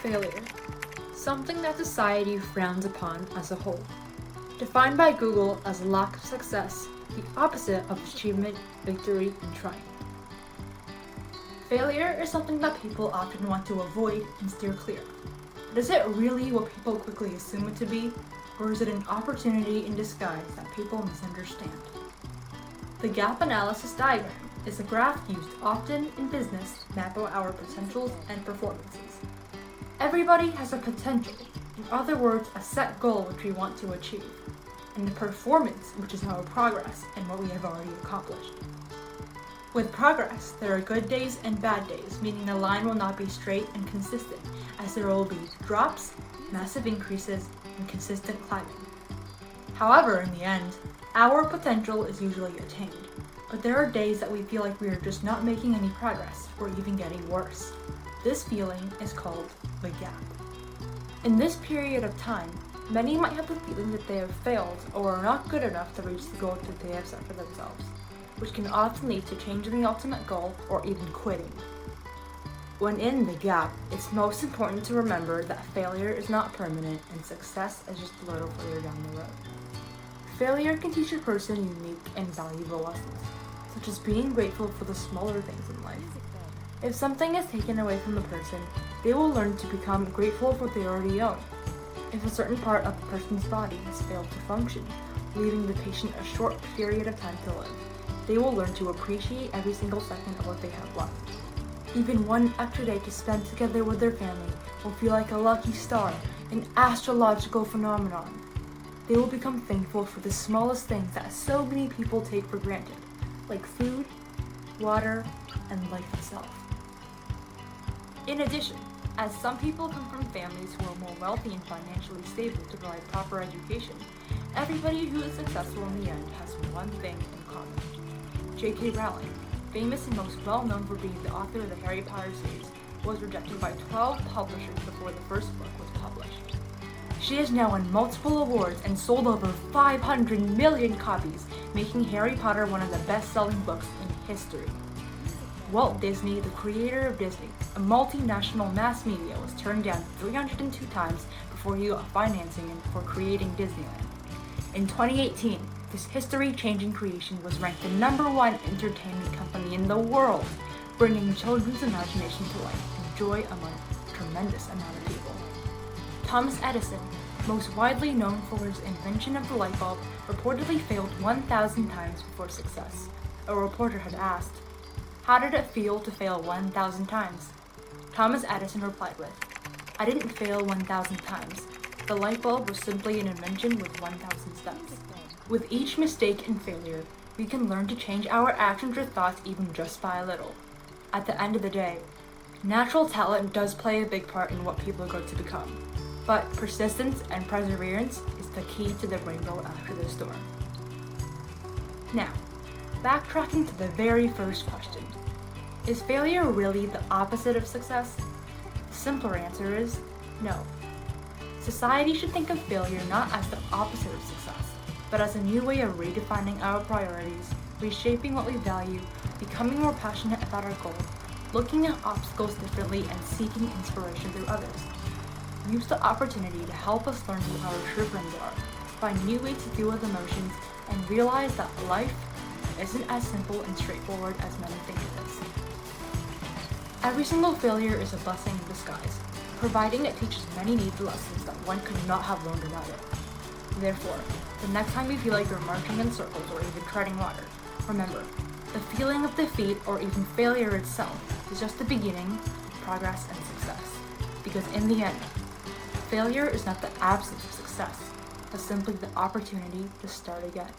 Failure. Something that society frowns upon as a whole. Defined by Google as a lack of success, the opposite of achievement, victory, and triumph. Failure is something that people often want to avoid and steer clear. But is it really what people quickly assume it to be, or is it an opportunity in disguise that people misunderstand? The gap analysis diagram is a graph used often in business to map out our potentials and performances. Everybody has a potential, in other words, a set goal which we want to achieve, and a performance, which is our progress and what we have already accomplished. With progress, there are good days and bad days, meaning the line will not be straight and consistent, as there will be drops, massive increases, and consistent climbing. However, in the end, our potential is usually attained, but there are days that we feel like we are just not making any progress, or even getting worse. This feeling is called the gap. In this period of time, many might have the feeling that they have failed or are not good enough to reach the goal that they have set for themselves, which can often lead to changing the ultimate goal or even quitting. When in the gap, it's most important to remember that failure is not permanent and success is just a little further down the road. Failure can teach a person unique and valuable lessons, such as being grateful for the smaller things in life. If something is taken away from the person, they will learn to become grateful for what they already own. If a certain part of the person's body has failed to function, leaving the patient a short period of time to live, they will learn to appreciate every single second of what they have left. Even one extra day to spend together with their family will feel like a lucky star, an astrological phenomenon. They will become thankful for the smallest things that so many people take for granted, like food, water, and life itself. In addition, as some people come from families who are more wealthy and financially stable to provide proper education, everybody who is successful in the end has one thing in common. J.K. Rowling, famous and most well-known for being the author of the Harry Potter series, was rejected by 12 publishers before the first book was published. She has now won multiple awards and sold over 500 million copies, making Harry Potter one of the best-selling books in history. Walt Disney, the creator of Disney, a multinational mass media, was turned down 302 times before he got financing for creating Disneyland. In 2018, this history-changing creation was ranked the #1 entertainment company in the world, bringing children's imagination to life and joy among a tremendous amount of people. Thomas Edison, most widely known for his invention of the light bulb, reportedly failed 1,000 times before success. A reporter had asked, "How did it feel to fail 1,000 times?" Thomas Edison replied with, "I didn't fail 1,000 times. The light bulb was simply an invention with 1,000 steps." With each mistake and failure, we can learn to change our actions or thoughts even just by a little. At the end of the day, natural talent does play a big part in what people go to become, but persistence and perseverance is the key to the rainbow after the storm. Now, backtracking to the very first question, is failure really the opposite of success? The simpler answer is no. Society should think of failure not as the opposite of success, but as a new way of redefining our priorities, reshaping what we value, becoming more passionate about our goal, looking at obstacles differently, and seeking inspiration through others. Use the opportunity to help us learn who our true friends are, find new ways to deal with emotions, and realize that life isn't as simple and straightforward as many think it is. Every single failure is a blessing in disguise, providing it teaches many needed lessons that one could not have learned without it. Therefore, the next time you feel like you're marching in circles or even treading water, remember, the feeling of defeat or even failure itself is just the beginning of progress and success. Because in the end, failure is not the absence of success, but simply the opportunity to start again.